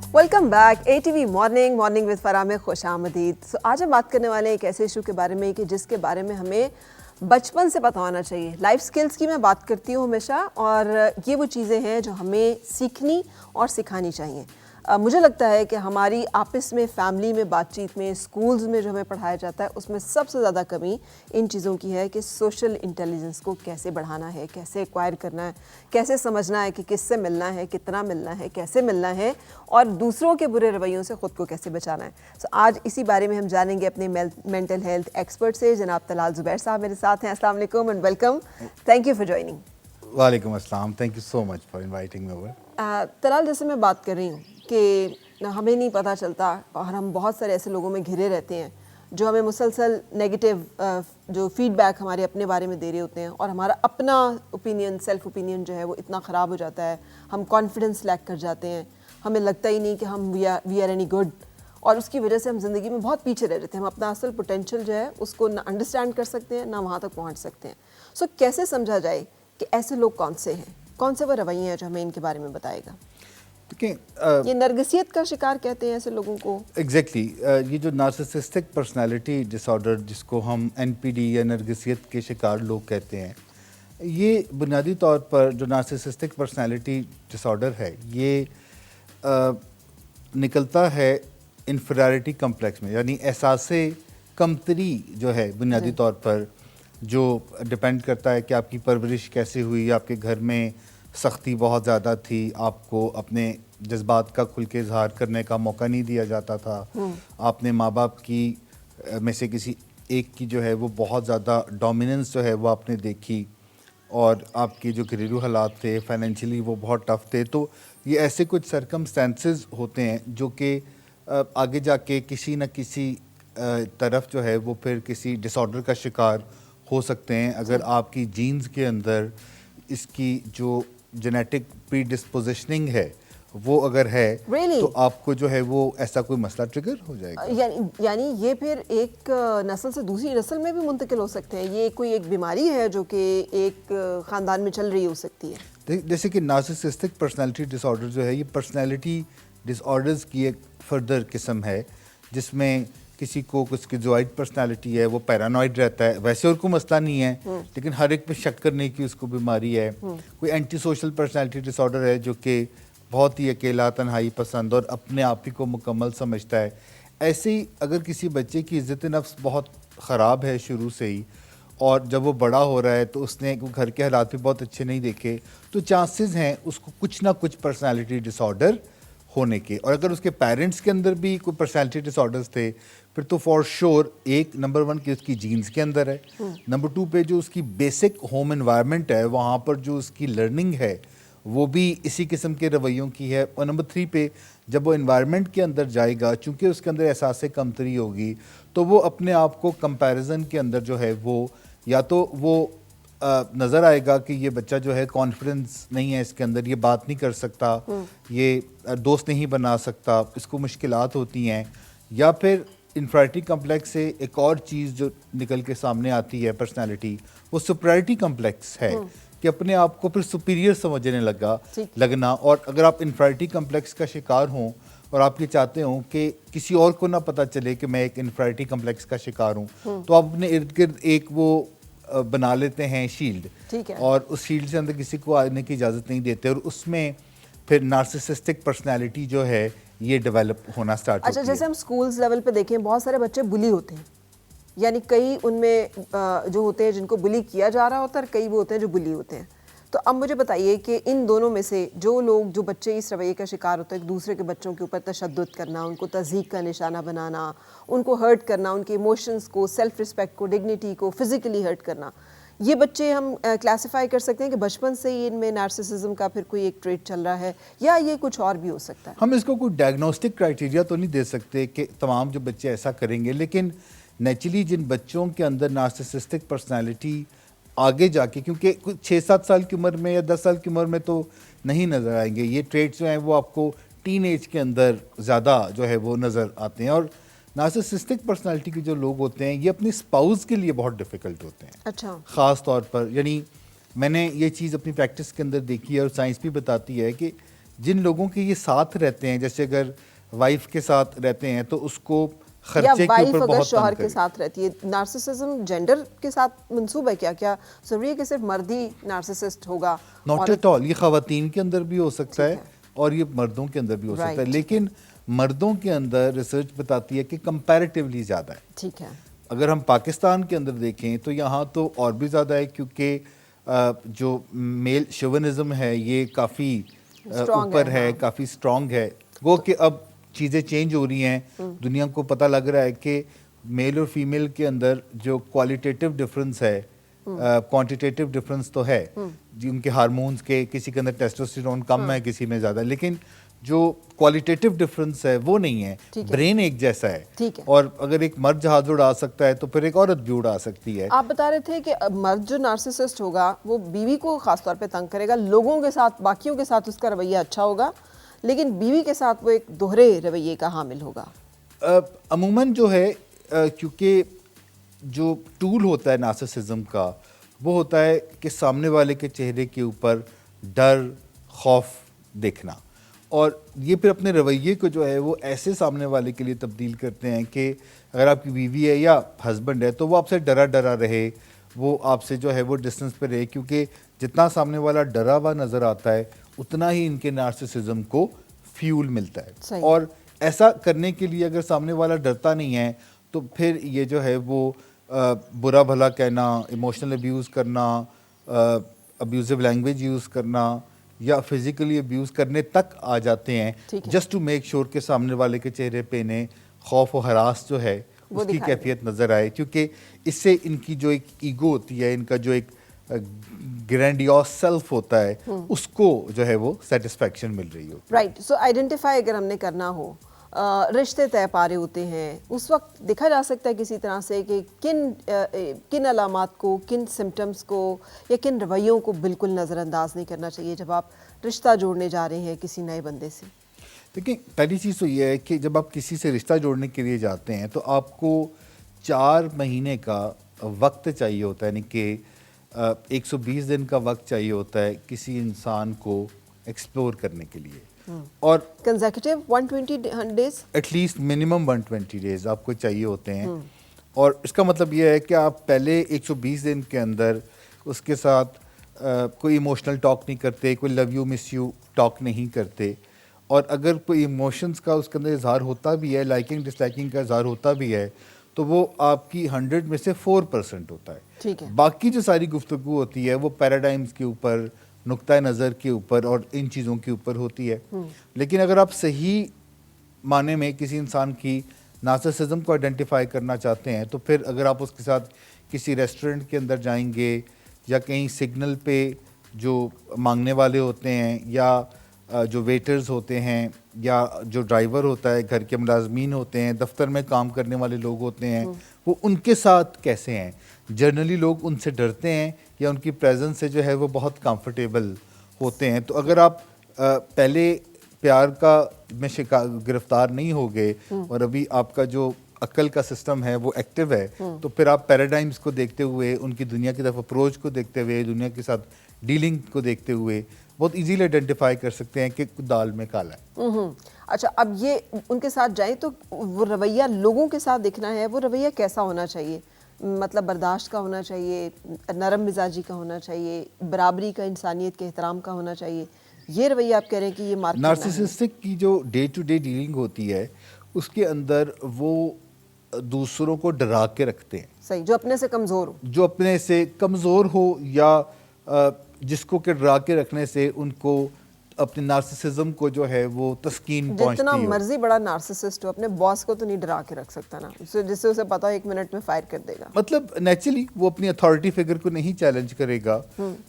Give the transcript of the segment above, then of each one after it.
Welcome back ATV morning with Farah में खुश आमदीद। आज हम बात करने वाले हैं एक ऐसे इशू के बारे में कि जिसके बारे में हमें बचपन से पता होना चाहिए। लाइफ स्किल्स की मैं बात करती हूँ हमेशा, और ये वो चीज़ें हैं जो हमें सीखनी और सिखानी चाहिए। मुझे लगता है कि हमारी आपस में, फैमिली में, बातचीत में, स्कूल्स में जो हमें पढ़ाया जाता है उसमें सबसे ज़्यादा कमी इन चीज़ों की है कि सोशल इंटेलिजेंस को कैसे बढ़ाना है, कैसे एक्वायर करना है, कैसे समझना है कि किससे मिलना है, कितना मिलना है, कैसे मिलना है, और दूसरों के बुरे रवैयों से ख़ुद को कैसे बचाना है। आज इसी बारे में हम जानेंगे अपने मेंटल हेल्थ एक्सपर्ट से। जनाब तलाल ज़ुबैर साहब मेरे साथ हैं। अस्सलाम वालेकुम and welcome. Thank you for joining. वालेकुम अस्सलाम, thank you so much for inviting me over. Talal, जैसे मैं बात कर रही हूँ कि हमें नहीं पता चलता और हम बहुत सारे ऐसे लोगों में घिरे रहते हैं जो हमें मुसलसल नेगेटिव जो फीडबैक हमारे अपने बारे में दे रहे होते हैं, और हमारा अपना ओपिनियन, सेल्फ ओपिनियन जो है वो इतना ख़राब हो जाता है, हम कॉन्फिडेंस लैक कर जाते हैं, हमें लगता ही नहीं कि हम वी आर एनी गुड, और उसकी वजह से हम ज़िंदगी में बहुत पीछे रह जाते हैं। हम अपना असल पोटेंशियल जो है उसको ना अंडरस्टैंड कर सकते हैं, ना वहाँ तक पहुँच सकते हैं। सो कैसे समझा जाए कि ऐसे लोग कौन से हैं, कौन से वो रवैये हैं जो हमें इनके बारे में बताएगा? ये नर्गिसियत का शिकार कहते हैं ऐसे लोगों को। एग्जैक्टली ये जो नार्सिसिस्टिक पर्सनालिटी डिसऑर्डर, जिसको हम NPD या नर्गिसियत के शिकार लोग कहते हैं, ये बुनियादी तौर पर जो नार्सिसिस्टिक पर्सनालिटी डिसऑर्डर है ये निकलता है इन्फीरियरिटी कम्प्लेक्स में, यानी एहसासे कमतरी जो है बुनियादी तौर पर, जो डिपेंड करता है कि आपकी परवरिश कैसे हुई, आपके घर में सख्ती बहुत ज़्यादा थी, आपको अपने जज्बात का खुल के इजहार करने का मौका नहीं दिया जाता था, आपने माँ बाप की में से किसी एक की जो है वो बहुत ज़्यादा डोमिनेंस जो है वो आपने देखी, और आपके जो घरेलू हालात थे फाइनेंशियली वो बहुत टफ थे। तो ये ऐसे कुछ सर्कमस्टेंसेस होते हैं जो कि आगे जाके किसी न किसी तरफ जो है वो फिर किसी डिसऑर्डर का शिकार हो सकते हैं। अगर आपकी जीन्स के अंदर इसकी जो जेनेटिक प्रीडिस्पोजिशनिंग है वो अगर है तो आपको जो है वो ऐसा कोई मसला ट्रिगर हो जाएगा। यानी ये फिर एक नस्ल से दूसरी नस्ल में भी मुंतकिल हो सकते हैं। ये कोई एक बीमारी है जो कि एक ख़ानदान में चल रही हो सकती है। जैसे कि नार्सिसिस्टिक पर्सनालिटी डिसऑर्डर जो है ये पर्सनालिटी डिसऑर्डर्स की एक फर्दर किस्म है, जिसमें किसी को स्किज़ोइड पर्सनालिटी है, वो पैरानॉइड रहता है, वैसे और कोई मसला नहीं है लेकिन हर एक पे शक करने की उसको बीमारी है। कोई एंटी सोशल पर्सनालिटी डिसऑर्डर है जो कि बहुत ही अकेला, तन्हाई पसंद और अपने आप ही को मुकम्मल समझता है। ऐसे ही अगर किसी बच्चे की इज़्ज़त नफ्स बहुत ख़राब है शुरू से ही, और जब वो बड़ा हो रहा है तो उसने घर के हालात भी बहुत अच्छे नहीं देखे, तो चांसेस हैं उसको कुछ ना कुछ पर्सनालिटी डिसऑर्डर होने के। और अगर उसके पेरेंट्स के अंदर भी कोई पर्सनालिटी डिसऑर्डर्स थे फिर तो फॉर श्योर एक नंबर 1 की उसकी जीन्स के अंदर है, नंबर 2 पे जो उसकी बेसिक होम एनवायरनमेंट है वहाँ पर जो उसकी लर्निंग है वो भी इसी किस्म के रवैयों की है, और नंबर 3 पे जब वो एनवायरनमेंट के अंदर जाएगा, चूँकि उसके अंदर एहसास कमतरी होगी, तो वो अपने आप को कंपैरिजन के अंदर जो है वो या तो वो नज़र आएगा कि ये बच्चा जो है कॉन्फिडेंस नहीं है इसके अंदर, ये बात नहीं कर सकता, ये दोस्त नहीं बना सकता, इसको मुश्किलात होती हैं, या फिर इन्फीरियरिटी कम्प्लेक्स से एक और चीज़ जो निकल के सामने आती है पर्सनालिटी, वो सुपीरियरिटी कम्प्लेक्स है कि अपने आप को फिर सुपीरियर समझने लगना। और अगर आप इन्फीरियरिटी कम्प्लेक्स का शिकार हों और आप ये चाहते हो कि किसी और को ना पता चले कि मैं एक इन्फीरियरिटी कम्प्लेक्स का शिकार हूँ, तो आप अपने इर्द गिर्द एक वो बना लेते हैं शील्ड, ठीक है, और उस शील्ड से अंदर किसी को आने की इजाज़त नहीं देते, और उसमें फिर नार्सिसिस्टिक पर्सनालिटी जो है ये डेवलप होना स्टार्ट होती है। जैसे हम स्कूल्स लेवल पे देखें, बहुत सारे बच्चे बुली होते हैं, यानी कई उनमें जो होते हैं जिनको बुली किया जा रहा होता है, और कई वो होते हैं जो बुली होते हैं। तो अब मुझे बताइए कि इन दोनों में से जो बच्चे इस रवैये का शिकार होते हैं, एक दूसरे के बच्चों के ऊपर तशद्दुद करना, उनको तज़हीक का निशाना बनाना, उनको हर्ट करना, उनके इमोशंस को, सेल्फ रिस्पेक्ट को, डिग्निटी को फिज़िकली हर्ट करना, ये बच्चे हम क्लासिफाई कर सकते हैं कि बचपन से ही इनमें नार्सिसिज्म का फिर कोई एक ट्रेट चल रहा है, या ये कुछ और भी हो सकता है? हम इसको कोई डायग्नोस्टिक क्राइटेरिया तो नहीं दे सकते कि तमाम जो बच्चे ऐसा करेंगे, लेकिन नेचुरली जिन बच्चों के अंदर नार्सिसिस्टिक पर्सनालिटी आगे जाके, क्योंकि कुछ 6-7 साल की उम्र में या 10 साल की उम्र में तो नहीं नज़र आएंगे, ये ट्रेट्स जो हैं वो आपको टीन एज के अंदर ज़्यादा जो है वो नज़र आते हैं। और नार्सिसिस्टिक पर्सनालिटी के जो लोग होते हैं ये अपनी स्पाउस के लिए बहुत डिफ़िकल्ट होते हैं। अच्छा। ख़ास तौर पर, यानी मैंने ये चीज़ अपनी प्रैक्टिस के अंदर देखी है और साइंस भी बताती है कि जिन लोगों के ये साथ रहते हैं, जैसे अगर वाइफ के साथ रहते हैं तो उसको या खर्चे के वाइफ ऊपर अगर बहुत शौहर तंग के करे। साथ रहती है, नार्सिसिज्म जेंडर के साथ मंसूब है क्या? क्या जरूरी है कि सिर्फ मर्द ही नार्सिसिस्ट होगा? नॉट एट ऑल, ये खवातीन के अंदर भी हो सकता ठीक है और ये मर्दों के अंदर भी हो सकता है, Right. लेकिन मर्दों के अंदर रिसर्च बताती है कि कंपैरेटिवली ज़्यादा है। ठीक है। अगर हम पाकिस्तान के अंदर देखें तो यहाँ तो और भी ज़्यादा है, क्योंकि जो मेल शोविनिज्म है ये काफ़ी Strong ऊपर है, है, हाँ। काफ़ी स्ट्रॉन्ग है। वो कि अब चीज़ें चेंज हो रही हैं, दुनिया को पता लग रहा है कि मेल और फीमेल के अंदर जो क्वालिटेटिव डिफरेंस है, क्वांटिटेटिव डिफरेंस तो है, जिनके हार्मोन्स के, किसी के अंदर टेस्टोस्टेरोन कम है, किसी में ज़्यादा, लेकिन जो क्वालिटेटिव डिफरेंस है वो नहीं है। ठीक है। ब्रेन एक जैसा है, ठीक है। और अगर एक मर्द जहाज उड़ा सकता है तो फिर एक औरत भी उड़ा सकती है। आप बता रहे थे कि मर्द जो नार्सिसिस्ट होगा वो बीवी को खासतौर पे तंग करेगा, लोगों के साथ, बाकियों के साथ उसका रवैया अच्छा होगा, लेकिन बीवी के साथ वो एक दोहरे रवैये का हामिल होगा। अमूमन जो है, क्योंकि जो टूल होता है नार्सिसिज्म का वो होता है कि सामने वाले के चेहरे के ऊपर डर, खौफ देखना, और ये फिर अपने रवैये को जो है वो ऐसे सामने वाले के लिए तब्दील करते हैं कि अगर आपकी बीवी है या हस्बैंड है तो वो आपसे डरा डरा रहे, वो आपसे जो है वो डिस्टेंस पे रहे, क्योंकि जितना सामने वाला डरा हुआ नज़र आता है उतना ही इनके नार्सिसिज्म को फ्यूल मिलता सही। है। और ऐसा करने के लिए अगर सामने वाला डरता नहीं है तो फिर ये जो है वो बुरा भला कहना, इमोशनल अब्यूज़ करना, अब्यूजिव लैंग्वेज यूज़ करना या फिजिकली अब्यूज़ करने तक आ जाते हैं, ठीक है। जस्ट टू मेक श्योर कि सामने वाले के चेहरे पे इन्हें खौफ और हरास जो है वो उसकी दिखाई दे। कैफियत नज़र आए, क्योंकि इससे इनकी जो एक ईगो होती है, इनका जो एक ग्रैंडियोस सेल्फ होता है, उसको जो है वो सेटिस्फैक्शन मिल रही हो। राइट। सो आइडेंटिफाई अगर हमने करना हो, रिश्ते तय पा रहे होते हैं, उस वक्त देखा जा सकता है किसी तरह से कि किन अलामात को, किन सिम्टम्स को या किन रवैयों को बिल्कुल नज़रअंदाज नहीं करना चाहिए जब आप रिश्ता जोड़ने जा रहे हैं किसी नए बंदे से। देखिए, पहली चीज़ तो ये है कि जब आप किसी से रिश्ता जोड़ने के लिए जाते हैं तो आपको 4 महीने का वक्त चाहिए होता है, यानी कि 120 दिन का वक्त चाहिए होता है किसी इंसान को एक्सप्लोर करने के लिए, और consecutive 120 days, at least minimum 120 days आपको चाहिए होते हैं। और इसका मतलब ये है कि आप पहले 120 दिन के अंदर उसके साथ कोई इमोशनल टॉक नहीं करते, कोई love you miss you talk नहीं करते, और अगर कोई इमोशंस का उसके अंदर इजहार होता भी है, लाइकिंग डिसलाइकिंग का इजहार होता भी है, तो वो आपकी 100 में से 4% होता है। ठीक है। बाकी जो सारी गुफ्तगू होती है वो पैराडाइम्स के ऊपर, नुक्ता नज़र के ऊपर और इन चीज़ों के ऊपर होती है। लेकिन अगर आप सही माने में किसी इंसान की नार्सिसिज्म को आइडेंटिफाई करना चाहते हैं तो फिर अगर आप उसके साथ किसी रेस्टोरेंट के अंदर जाएंगे या कहीं सिग्नल पे जो मांगने वाले होते हैं या जो वेटर्स होते हैं या जो ड्राइवर होता है, घर के मुलाजमीन होते हैं, दफ्तर में काम करने वाले लोग होते हैं, वो उनके साथ कैसे हैं। जनरली लोग उनसे डरते हैं या उनकी प्रेजेंस से जो है वो बहुत कंफर्टेबल होते हैं। तो अगर आप पहले प्यार का में गिरफ्तार नहीं हो गए और अभी आपका जो अक्ल का सिस्टम है वो एक्टिव है, तो फिर आप पैराडाइम्स को देखते हुए, उनकी दुनिया की तरफ अप्रोच को देखते हुए, दुनिया के साथ डीलिंग को देखते हुए बहुत इजीली आइडेंटिफाई कर सकते हैं कि दाल में काला है। अच्छा, अब ये उनके साथ जाए तो वो रवैया लोगों के साथ दिखना है, वो रवैया कैसा होना चाहिए? मतलब बर्दाश्त का होना चाहिए, नरम मिजाजी का होना चाहिए, बराबरी का, इंसानियत के एहतराम का होना चाहिए, ये रवैया आप कह रहे हैं कि ये मार्क नार्सिसिस्टिक की जो डे टू डे डीलिंग होती है उसके अंदर वो दूसरों को डरा के रखते हैं। सही, जो अपने से कमज़ोर हो, जो अपने से कमज़ोर हो या जिसको के डरा के रखने से उनको अपने नार्सिसिज्म को जो है वो तस्कीन पहुंचती जितना हो। मर्जी बड़ा नार्सिसिस्ट हो अपने बॉस को तो नहीं डरा के रख सकता ना, जिससे उसे पता हो 1 मिनट में फायर कर देगा। मतलब नेचुरली वो अपनी अथॉरिटी फिगर को नहीं चैलेंज करेगा,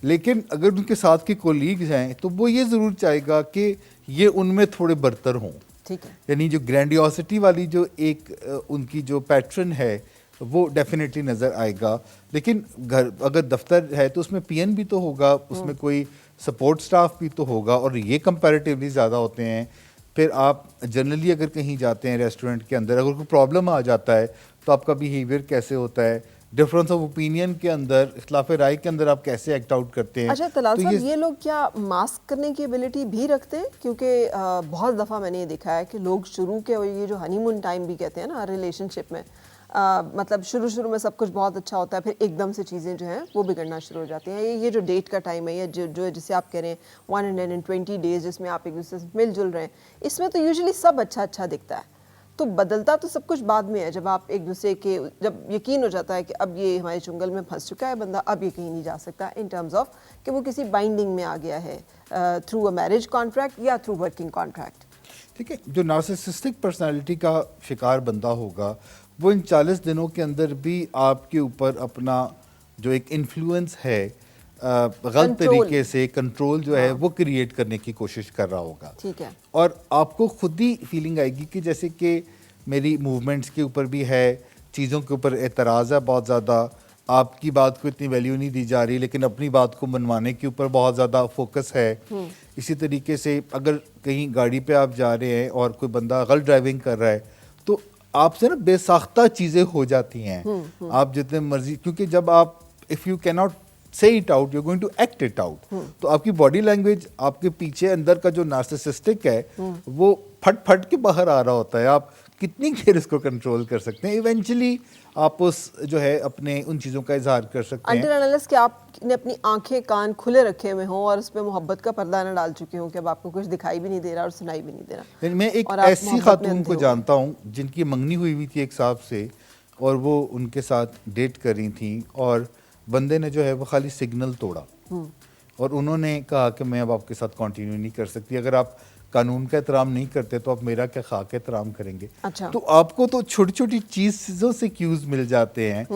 लेकिन अगर उनके साथ के कोलीग्स हैं तो वो ये ज़रूर चाहेगा कि ये उनमें थोड़े बरतर हों। ठीक है। यानी जो ग्रैंडियोसिटी वाली जो एक उनकी जो पैटर्न है वो डेफिनेटली नज़र आएगा। लेकिन घर अगर दफ्तर है तो उसमें पीएन भी तो होगा, उसमें कोई सपोर्ट स्टाफ भी तो होगा, और ये कंपैरेटिवली ज़्यादा होते हैं। फिर आप जनरली अगर कहीं जाते हैं रेस्टोरेंट के अंदर, अगर कोई प्रॉब्लम आ जाता है तो आपका बिहेवियर कैसे होता है, डिफरेंस ऑफ ओपिनियन के अंदर, इख्तिलाफ राय के अंदर आप कैसे एक्ट आउट करते हैं। अच्छा तलाल तो साहब, ये लोग क्या मास्क करने की एबिलिटी भी रखते हैं? क्योंकि बहुत दफ़ा मैंने ये देखा है कि लोग शुरू के ये जो हनीमून टाइम भी कहते हैं ना रिलेशनशिप में, मतलब शुरू में सब कुछ बहुत अच्छा होता है, फिर एकदम से चीज़ें जो हैं वो बिगड़ना शुरू हो जाती हैं। ये जो डेट का टाइम है, या जो जिसे आप कह रहे हैं 120 डेज जिसमें आप एक दूसरे से मिलजुल रहे हैं, इसमें तो यूजुअली सब अच्छा दिखता है। तो बदलता तो सब कुछ बाद में है, जब आप एक दूसरे के, जब यकीन हो जाता है कि अब ये हमारे चुंगल में फंस चुका है बंदा, अब ये कहीं नहीं जा सकता, इन टर्म्स ऑफ कि वो किसी बाइंडिंग में आ गया है थ्रू अ मैरिज कॉन्ट्रैक्ट या थ्रू वर्किंग कॉन्ट्रैक्ट। ठीक है, जो नार्सिसिस्टिक पर्सनालिटी का शिकार बंदा होगा वो इन 40 दिनों के अंदर भी आपके ऊपर अपना जो एक इन्फ्लुएंस है गलत तरीके से कंट्रोल जो है वो क्रिएट करने की कोशिश कर रहा होगा। ठीक है। और आपको खुद ही फीलिंग आएगी कि जैसे कि मेरी मूवमेंट्स के ऊपर भी है, चीज़ों के ऊपर एतराज़ है बहुत ज़्यादा, आपकी बात को इतनी वैल्यू नहीं दी जा रही, लेकिन अपनी बात को मनवाने के ऊपर बहुत ज़्यादा फोकस है। इसी तरीके से अगर कहीं गाड़ी पे आप जा रहे हैं और कोई बंदा गलत ड्राइविंग कर रहा है तो आपसे ना बेसाख्ता चीज़ें हो जाती हैं। आप जितने मर्जी, क्योंकि जब आप if you can not say it out, you going to act it out, तो आपकी बॉडी लैंग्वेज, आपके पीछे अंदर का जो नार्सिसिस्टिक है वो फट के बाहर आ रहा होता है। आप कितनी देर इसको कंट्रोल कर सकते हैं, इवेंचुअली आप उस जो है अपने उन चीज़ों का इजहार कर सकते हैं। अंटिल अनलेस कि आपने अपनी आंखें कान खुले रखे हुए हों और उस पर मोहब्बत का पर्दा न डाल चुके हों कि अब आपको कुछ दिखाई भी नहीं दे रहा और सुनाई भी नहीं दे रहा। मैं एक ऐसी खातून को जानता हूँ जिनकी मंगनी हुई थी एक साहब से, और वो उनके साथ डेट कर रही थी, और बंदे ने जो है वो खाली सिग्नल तोड़ा और उन्होंने कहा कि मैं अब आपके साथ कंटिन्यू नहीं कर सकती, अगर आप कानून का एहतराम नहीं करते तो आप मेरा क्या खाक एहतराम करेंगे। अच्छा। तो आपको तो छोटी छोटी चीज़ों से क्यूज मिल जाते हैं,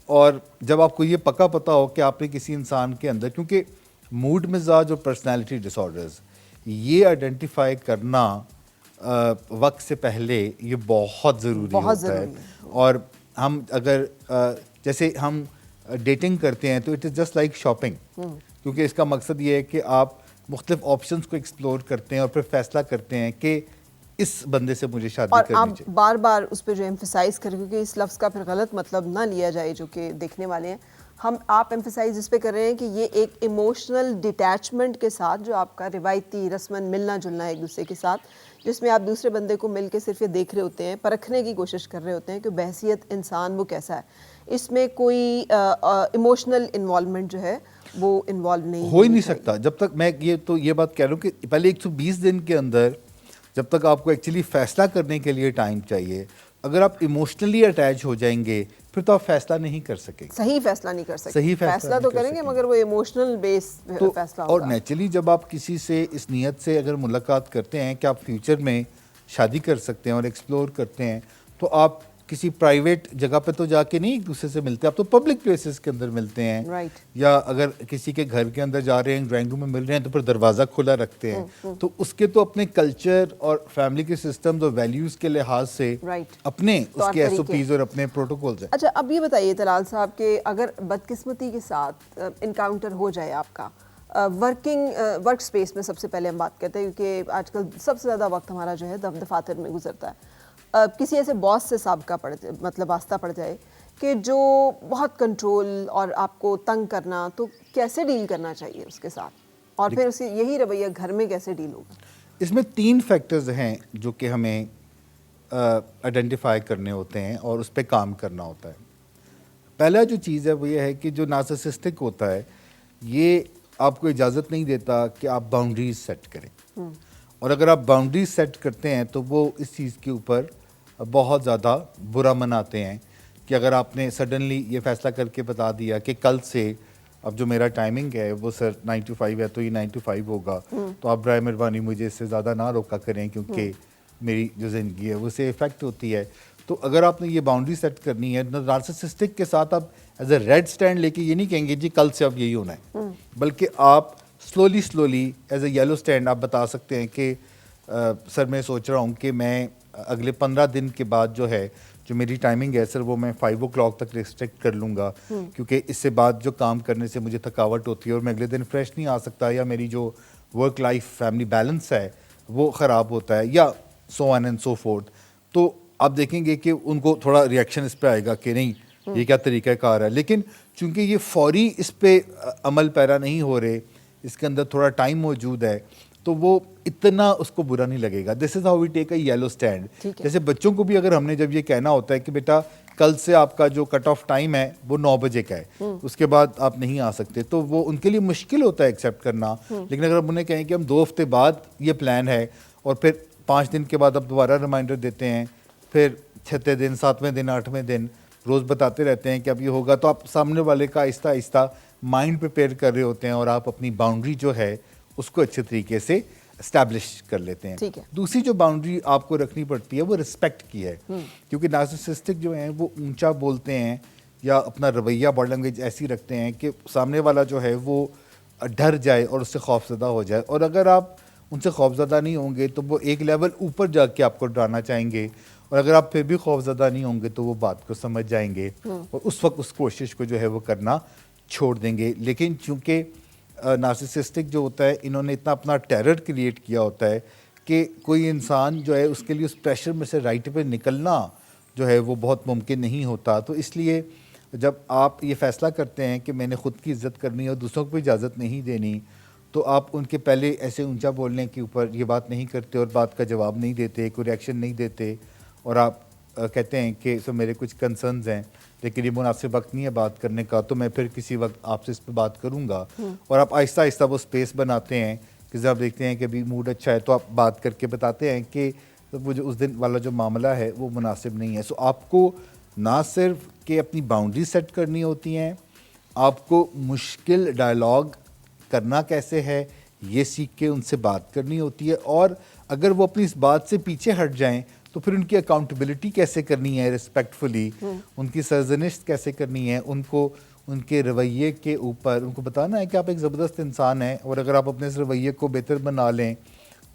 और जब आपको ये पक्का पता हो कि आपने किसी इंसान के अंदर, क्योंकि मूड मिजाज और पर्सनैलिटी डिसऑर्डर्स ये आइडेंटिफाई करना वक्त से पहले ये बहुत ज़रूरी होता है। और हम अगर जैसे हम डेटिंग करते हैं तो it is just like shopping, क्योंकि इसका मकसद ये है कि आप मुख्तलिफ ऑप्शंस को एक्सप्लोर करते हैं और फिर फैसला करते हैं कि इस बंदे से मुझे शादी करनी चाहिए। आप बार बार उस पर जो एम्फसाइज करें, क्योंकि इस लफ्ज़ का फिर गलत मतलब ना लिया जाए जो कि देखने वाले हैं, आप एम्फसाइज इस पे कर रहे हैं कि ये एक इमोशनल डिटैचमेंट के साथ जो आपका रिवायती रस्मन मिलना जुलना है एक दूसरे के साथ, जिसमें आप दूसरे बंदे को मिल के सिर्फ ये देख रहे होते हैं, परखने की कोशिश कर रहे होते हैं कि बहसियत इंसान वो कैसा है, इसमें कोई इमोशनल इन्वॉल्वमेंट जो है वो इन्वॉल्व नहीं हो ही नहीं सकता। जब तक मैं ये बात कह रहा हूँ कि पहले 120 दिन के अंदर जब तक आपको एक्चुअली फैसला करने के लिए टाइम चाहिए, अगर आप इमोशनली अटैच हो जाएंगे फिर तो आप फैसला नहीं कर सकेंगे, सही फैसला नहीं कर सकते। सही फैसला तो करेंगे मगर वो इमोशनल बेस तो फैसला और होगा। नेचुरली जब आप किसी से इस नीयत से अगर मुलाकात करते हैं कि आप फ्यूचर में शादी कर सकते हैं और एक्सप्लोर करते हैं, तो आप किसी प्राइवेट जगह पे तो जाके नहीं एक दूसरे से मिलते, आप तो पब्लिक प्लेसेस के अंदर मिलते हैं। Right. या अगर किसी के घर के अंदर जा रहे हैं, ड्राइंग रूम में मिल रहे हैं, तो फिर दरवाज़ा खुला रखते हैं। तो उसके तो अपने कल्चर और फैमिली के सिस्टम और वैल्यूज़ के लिहाज से अपने उसके एसओपीज और अपने प्रोटोकॉल्स हैं। अच्छा, अब ये बताइए तलाल साहब कि अगर बदकिस्मती के साथ इनकाउंटर हो जाए आपका वर्क स्पेस में, सबसे पहले हम बात करते हैं क्योंकि आजकल सबसे ज़्यादा वक्त हमारा जो है दफातर में गुजरता है, किसी ऐसे बॉस से साबका मतलब वास्ता पड़ जाए कि जो बहुत कंट्रोल और आपको तंग करना, तो कैसे डील करना चाहिए उसके साथ, और फिर उसे यही रवैया घर में कैसे डील होगा? इसमें 3 फैक्टर्स हैं जो कि हमें आइडेंटिफाई करने होते हैं और उस पर काम करना होता है। पहला जो चीज़ है वो ये है कि जो नार्सिसिस्टिक होता है ये आपको इजाज़त नहीं देता कि आप बाउंड्रीज सेट करें, और अगर आप बाउंड्रीज सेट करते हैं तो वो इस चीज़ के ऊपर बहुत ज़्यादा बुरा मनाते हैं कि अगर आपने सडनली ये फैसला करके बता दिया कि कल से अब जो मेरा टाइमिंग है वो सर 9 to 5 है तो ये 9 to 5 होगा, तो आप बराए मेहरबानी मुझे इससे ज़्यादा ना रोका करें क्योंकि मेरी जो ज़िंदगी है वो से इफ़ेक्ट होती है। तो अगर आपने ये बाउंड्री सेट करनी है, नार्सिसिस्टिक के साथ आप एज ए रेड स्टैंड लेके ये नहीं कहेंगे जी कल से अब यही होना है, बल्कि आप slowly as a yellow stand आप बता सकते हैं कि सर मैं सोच रहा हूँ कि मैं अगले 15 दिन के बाद जो है जो मेरी टाइमिंग है सर वो मैं 5 o'clock तक रिस्ट्रिक्ट कर लूँगा, क्योंकि इससे बाद जो काम करने से मुझे थकावट होती है और मैं अगले दिन फ्रेश नहीं आ सकता, या मेरी जो वर्क लाइफ फैमिली बैलेंस है वो ख़राब होता है, या so on and so fourth. तो आप देखेंगे कि उनको थोड़ा रिएक्शन इस पर आएगा कि नहीं ये क्या तरीका कार है। लेकिन चूंकि ये फौरी इस पे अमल पैरा नहीं हो रहे, इसके अंदर थोड़ा टाइम मौजूद है, तो वो इतना उसको बुरा नहीं लगेगा। This is how we take a yellow stand. जैसे बच्चों को भी अगर हमने जब ये कहना होता है कि बेटा कल से आपका जो कट ऑफ टाइम है वो 9 बजे का है, उसके बाद आप नहीं आ सकते, तो वो उनके लिए मुश्किल होता है एक्सेप्ट करना। लेकिन अगर हम उन्हें कहें कि हम 2 हफ्ते बाद ये प्लान है और फिर 5 दिन के बाद आप दोबारा रिमाइंडर देते हैं, फिर 6वें दिन, 7वें दिन, 8वें दिन रोज़ बताते रहते हैं कि अब ये होगा, तो आप सामने वाले का आहिस्ता आहिस्ता माइंड प्रिपेयर कर रहे होते हैं और आप अपनी बाउंड्री जो है उसको अच्छे तरीके से एस्टैब्लिश कर लेते हैं। ठीक है। दूसरी जो बाउंड्री आपको रखनी पड़ती है वो रिस्पेक्ट की है, क्योंकि नार्सिसिस्टिक जो हैं वो ऊंचा बोलते हैं या अपना रवैया बॉडी लैंग्वेज ऐसी रखते हैं कि सामने वाला जो है वो डर जाए और उससे खौफजदा हो जाए, और अगर आप उनसे खौफजदा नहीं होंगे तो वो एक लेवल ऊपर जाके आपको डराना चाहेंगे, और अगर आप फिर भी खौफजदा नहीं होंगे तो वो बात को समझ जाएंगे और उस वक्त उस कोशिश को जो है वो करना छोड़ देंगे। लेकिन चूंकि नार्सिसिस्टिक जो होता है, इन्होंने इतना अपना टेरर क्रिएट किया होता है कि कोई इंसान जो है उसके लिए उस प्रेशर में से राइट पे निकलना जो है वो बहुत मुमकिन नहीं होता। तो इसलिए जब आप ये फैसला करते हैं कि मैंने ख़ुद की इज़्ज़त करनी है और दूसरों को भी इजाज़त नहीं देनी, तो आप उनके पहले ऐसे ऊंचा बोलने के ऊपर ये बात नहीं करते और बात का जवाब नहीं देते, कोई रिएक्शन नहीं देते, और आप कहते हैं कि सो मेरे कुछ कंसर्न्स हैं लेकिन ये मुनासिब वक्त नहीं है बात करने का, तो मैं फिर किसी वक्त आपसे इस पर बात करूँगा। और आप आहिस्ता आहिस्ता वो स्पेस बनाते हैं कि जब आप देखते हैं कि अभी मूड अच्छा है तो आप बात करके बताते हैं कि वो जो उस दिन वाला जो मामला है वो मुनासिब नहीं है। सो आपको ना सिर्फ कि अपनी बाउंड्री सेट करनी होती हैं, आपको मुश्किल डायलॉग करना कैसे है ये सीख के उनसे बात करनी होती है, और अगर वो अपनी इस बात से पीछे हट जाएं तो फिर उनकी अकाउंटेबिलिटी कैसे करनी है रिस्पेक्टफुली, उनकी सर्जनिश कैसे करनी है, उनको उनके रवैये के ऊपर उनको बताना है कि आप एक ज़बरदस्त इंसान हैं, और अगर आप अपने इस रवैये को बेहतर बना लें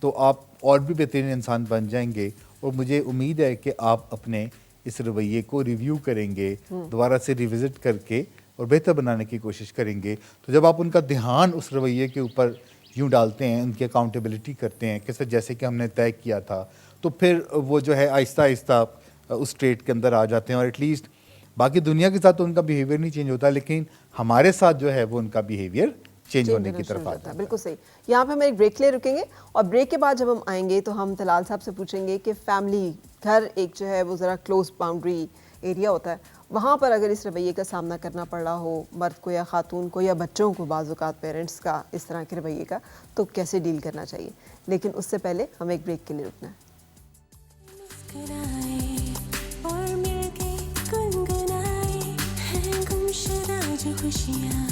तो आप और भी बेहतरीन इंसान बन जाएंगे। और मुझे उम्मीद है कि आप अपने इस रवैये को रिव्यू करेंगे, दोबारा से रिविज़िट करके और बेहतर बनाने की कोशिश करेंगे। तो जब आप उनका ध्यान उस रवैये के ऊपर यूँ डालते हैं, उनकी अकाउंटेबिलिटी करते हैं कि सर जैसे कि हमने तय किया था, तो फिर वो जो है आहिस्ता आहिस्ता उस स्टेट के अंदर आ जाते हैं, और एटलीस्ट बाकी दुनिया के साथ तो उनका बिहेवियर नहीं चेंज होता, लेकिन हमारे साथ जो है वो उनका बिहेवियर चेंज होने की तरफ आता है। बिल्कुल सही। यहाँ पे हम एक ब्रेक ले रुकेंगे, और ब्रेक के बाद जब हम आएंगे तो हम तलाल साहब से पूछेंगे कि फैमिली, घर एक जो है वो ज़रा क्लोज बाउंड्री एरिया होता है, वहाँ पर अगर इस रवैये का सामना करना पड़ रहा हो मर्द को या खातून को या बच्चों को, बाज़ औक़ात पेरेंट्स का इस तरह के रवैये का, तो कैसे डील करना चाहिए। लेकिन उससे पहले हमें एक ब्रेक के लिए रुकना है। और मिलके गुनगुनाए हैं गुमशुदा जो खुशियाँ।